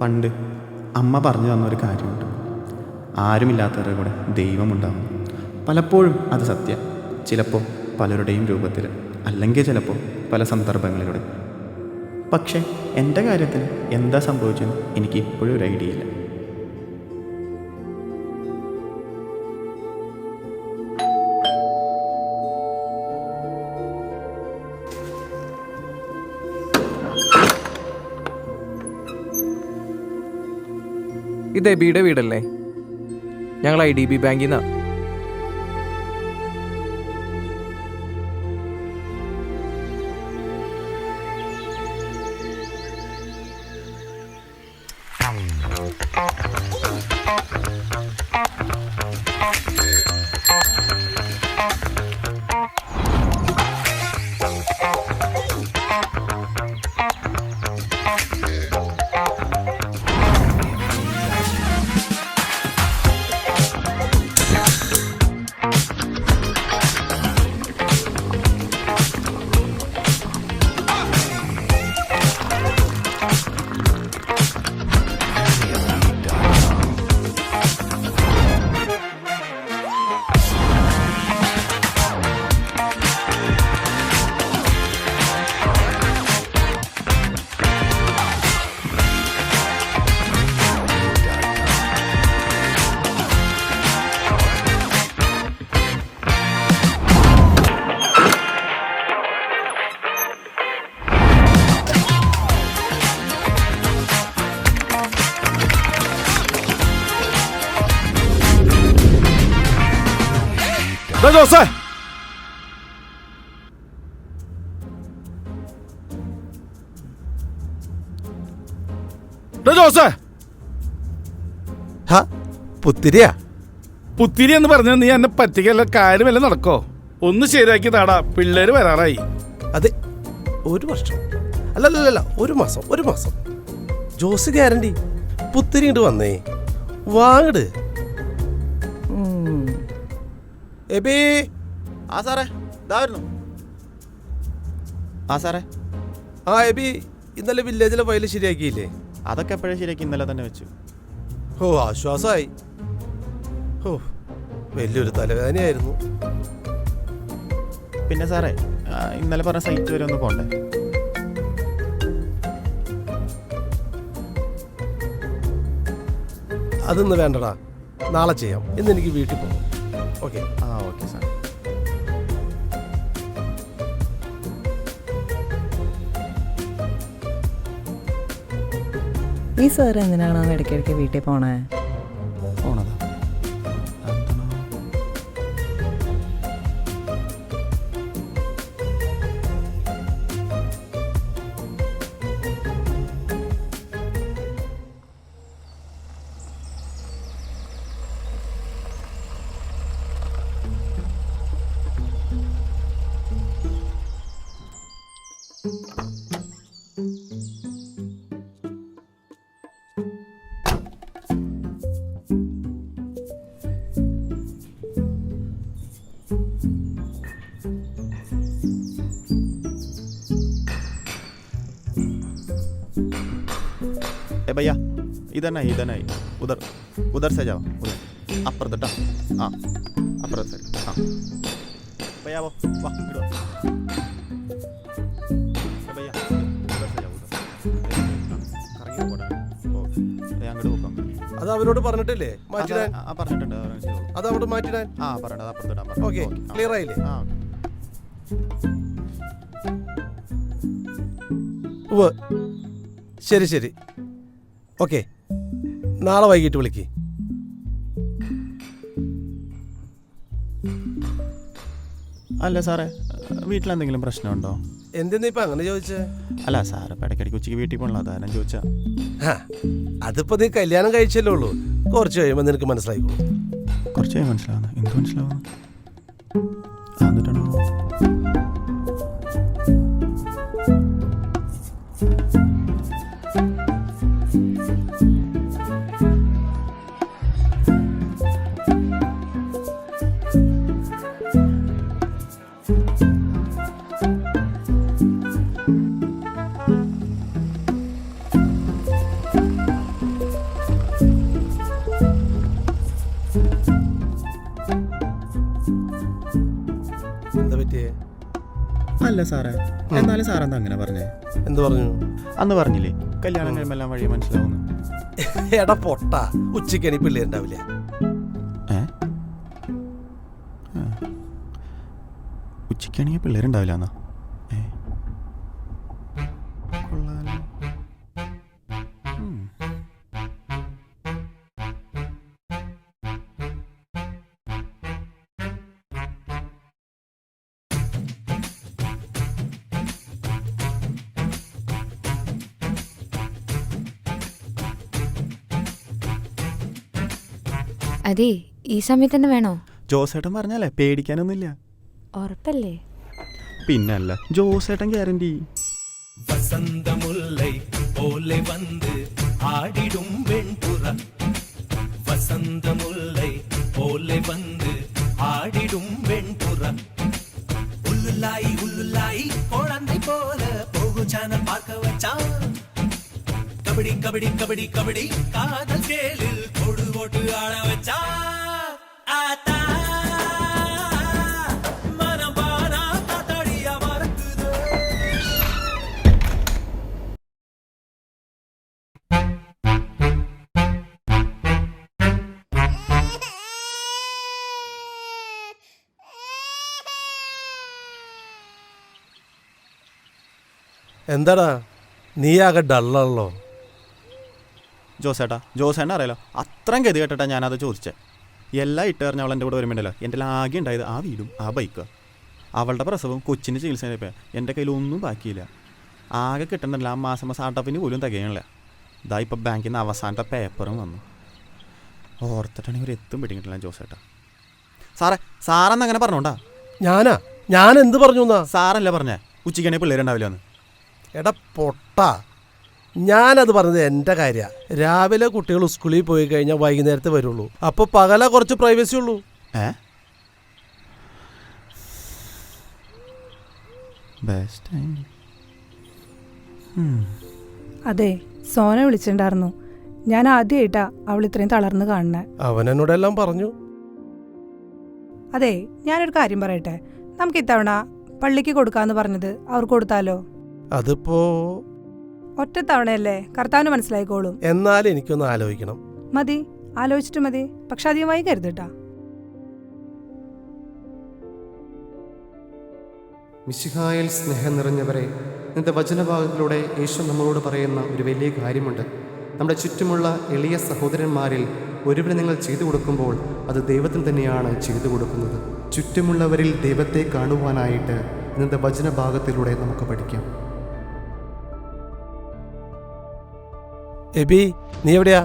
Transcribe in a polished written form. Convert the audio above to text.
പണ്ട് അമ്മ പറഞ്ഞു തന്നൊരു കാര്യമുണ്ട്. ആരുമില്ലാത്തവരുടെ കൂടെ ദൈവമുണ്ടാകും. പലപ്പോഴും അത് സത്യം. ചിലപ്പോൾ പലരുടെയും രൂപത്തിൽ, അല്ലെങ്കിൽ ചിലപ്പോൾ പല സന്ദർഭങ്ങളിലൂടെ. പക്ഷേ എൻ്റെ കാര്യത്തിൽ എന്താ സംഭവിച്ചെന്ന് എനിക്ക് ഇപ്പോഴും ഒരു ഐഡിയ ഇല്ല. ഇത് എബിയുടെ വീടല്ലേ? ഞങ്ങൾ IDB ബാങ്കിൽ നിന്നാണ്. ജോസേ, ജോസേ, പുത്തിരിയാ? പുത്തിരി എന്ന് പറഞ്ഞാൽ നീ എന്നെ പറ്റിക്കല്ല, കാര്യമല്ല നടക്കോ? ഒന്ന് ശരിയാക്കി താടാ, പിള്ളേര് വരാറായി. അതെ, 1 വർഷം അല്ലല്ല, 1 മാസം. 1 മാസം ജോസ് ഗ്യാരണ്ടി. പുത്തിരി ഇങ്ങോട്ട് വന്നേ, വാങ്ങട്. എബി. ആ സാറേ, ഇതായിരുന്നു. ആ സാറേ. ആ എബി, ഇന്നലെ വില്ലേജിലെ ഫയൽ ശരിയാക്കിയില്ലേ? അതൊക്കെ എപ്പോഴും ശരിയാക്കി, ഇന്നലെ തന്നെ വെച്ചു. ഓ, ആശ്വാസമായി. ഓ, വലിയൊരു തലവേദനയായിരുന്നു. പിന്നെ സാറേ, ഇന്നലെ പറഞ്ഞ സൈറ്റ് വരെ ഒന്ന് പോണ്ടേ? അതൊന്നും വേണ്ടടാ, നാളെ ചെയ്യാം. ഇന്ന് എനിക്ക് വീട്ടിൽ പോകാം. ഓക്കെ. Okay sir. ഈ സാർ എന്തിനാണ് ഇടയ്ക്കിടയ്ക്ക് വീട്ടിൽ പോണേ? പോണതാ. भैया इधर नहीं उधर से जाओ, उधर अपर टा। हाँ, अपर से। हाँ भैया, वो वाह इधर भैया, उधर से जाओ, उधर करेंगे बोड़ा। ഓ അങ്ങോട്ട് പോകാം. അത് അവരോട് പറഞ്ഞിട്ടില്ലേ മാറ്റിടാൻ? പറഞ്ഞിട്ടുണ്ട്. അത് അവിടെ മാറ്റിടാൻ. പറഞ്ഞത് അപ്പുറത്തിടാൻ പറഞ്ഞു. ഓക്കെ, ക്ലിയർ ആയില്ലേ? ശരി. ഓക്കെ, നാളെ വൈകിട്ട് വിളിക്ക്. അല്ല സാറേ, വീട്ടിലെന്തെങ്കിലും പ്രശ്നമുണ്ടോ? എന്തെന്നാ ഇപ്പം അങ്ങനെ ചോദിച്ചേ? അല്ല സാറ് ഇപ്പം ഇടയ്ക്കിടയ്ക്ക് ഉച്ചയ്ക്ക് വീട്ടിൽ പോകണല്ലോ, അതാ ഞാൻ ചോദിച്ചാ. അതിപ്പോൾ നീ കല്യാണം കഴിച്ചല്ലേ ഉള്ളൂ, കുറച്ച് കഴിയുമ്പോൾ നിനക്ക് മനസ്സിലായിക്കോളൂ. കുറച്ചായി മനസ്സിലാവുന്നു. എന്ത് മനസ്സിലാവുന്നു? എന്നിട്ടാണോ? എന്താ പറ്റിയേ? അല്ല സാറേ, എന്നാലും സാറെന്താ അങ്ങനെ പറഞ്ഞേ? എന്ത് പറഞ്ഞു? അന്ന് പറഞ്ഞില്ലേ കല്യാണം കഴിയുമ്പോൾ എല്ലാം വഴി മനസ്സിലാവുന്നു. എടാ പൊട്ട, ഉച്ചയ്ക്ക് പിള്ളേരുണ്ടാവില്ല. ഉച്ചയ്ക്കാണെങ്കിൽ പിള്ളേരുണ്ടാവില്ല എന്നാ? അതെ, ഈ സമയത്ത് തന്നെ വേണോ? ജോസേട്ടൻ പറഞ്ഞാലേ പേടിക്കാനൊന്നുമില്ല. ഉറപ്പല്ലേ? പിന്നല്ല, ജോസേട്ടൻ ഗ്യാരണ്ടി. വസന്തമുല്ലൈ പോലെ വന്ന് ആടിടും വെൺപുറ, വസന്തമുല്ലൈ പോലെ വന്ന് ആടിടും വെൺപുറ, ഉള്ളുലായി ഉള്ളുലായി കുഴந்தை போல போகும் சேனல் பார்க்க வச்சா, கபடி கபடி கபடி கபடி காதல் கேளில் கொடு ஓட்டு ஆட வச்சா, ஆத்தா மனம் பானா தாத்தடியா மறக்குது. എന്താടാ നീ ആകെ ഡള്ളാണല്ലോ. ജോസേട്ടൻ അറിയാലോ, അത്രയും ഗതി കേട്ടിട്ടാ ഞാനത് ചോദിച്ചേ. എല്ലാം ഇട്ട് എറിഞ്ഞ അവൾ എൻ്റെ കൂടെ വരുമ്പോഴല്ലോ എൻ്റെ ആകെ ഉണ്ടായത് ആ വീടും ആ ബൈക്കും. അവളുടെ പ്രസവവും കൊച്ചിൻ്റെ ചികിത്സ എൻ്റെ കയ്യിൽ ഒന്നും ബാക്കിയില്ല. ആകെ കിട്ടണ്ടല്ല, ആ മാസം സ്റ്റാർട്ടപ്പിന് പോലും തികയണില്ല. ഇതാ ഇപ്പം ബാങ്കിൽ നിന്ന് അവസാനത്തെ പേപ്പറും വന്നു. ഓർത്തിട്ടാണെങ്കിൽ ഒരു എത്തും പിടിക്കിട്ടില്ല ജോസേട്ടാ. സാറെന്ന് അങ്ങനെ പറഞ്ഞോണ്ടാ? ഞാൻ എന്ത് പറഞ്ഞു? സാറല്ലേ പറഞ്ഞേ ഉച്ചയ്ക്കാണെങ്കിൽ പിള്ളേരുണ്ടാവില്ല എന്ന്? എടാ പൊട്ട, ഞാനത് പറഞ്ഞത് എൻ്റെ കാര്യമാണ്. രാവിലെ കുട്ടികൾ സ്കൂളിൽ പോയി കഴിഞ്ഞാൽ വൈകുന്നേരത്തെ വരുള്ളൂ. അപ്പോൾ പകല കുറച്ച് പ്രൈവസി ഉള്ളൂ. അതെ, സോന വിളിച്ചിട്ടുണ്ടായിരുന്നു. ഞാൻ ആദ്യമായിട്ടാ അവൾ ഇത്രയും തളർന്ന് കാണുന്നേ. അവൻ എന്നോടെല്ലാം പറഞ്ഞു. അതെ, ഞാനൊരു കാര്യം പറയട്ടെ. നമുക്ക് ഇത്തവണ പള്ളിക്ക് കൊടുക്കാന്ന് പറഞ്ഞത് അവർക്ക് കൊടുത്താലോ? അതിപ്പോ ഒറ്റ തവണയല്ലേ, കർത്താവിന് മനസ്സിലായിക്കോളും. എന്നാലും എനിക്കൊന്ന് ആലോചിക്കണം. മതി, ആലോചിച്ചിട്ട് മതി. പക്ഷെ അധികം വൈകരുതട്ടാ. മിശിഹായിൽ സ്നേഹം നിറഞ്ഞവരെ, ഇന്നത്തെ വചനഭാഗത്തിലൂടെ യേശു നമ്മളോട് പറയുന്ന ഒരു വലിയ കാര്യമുണ്ട്. നമ്മുടെ ചുറ്റുമുള്ള എളിയ സഹോദരന്മാരിൽ ഒരുവരെ നിങ്ങൾ ചെയ്തു കൊടുക്കുമ്പോൾ അത് ദൈവത്തിന് തന്നെയാണ് ചെയ്തു കൊടുക്കുന്നത്. ചുറ്റുമുള്ളവരിൽ ദൈവത്തെ കാണുവാനായിട്ട് ഇന്നത്തെ വചനഭാഗത്തിലൂടെ നമുക്ക് പഠിക്കാം. എബി, നീ എവിടെയാ?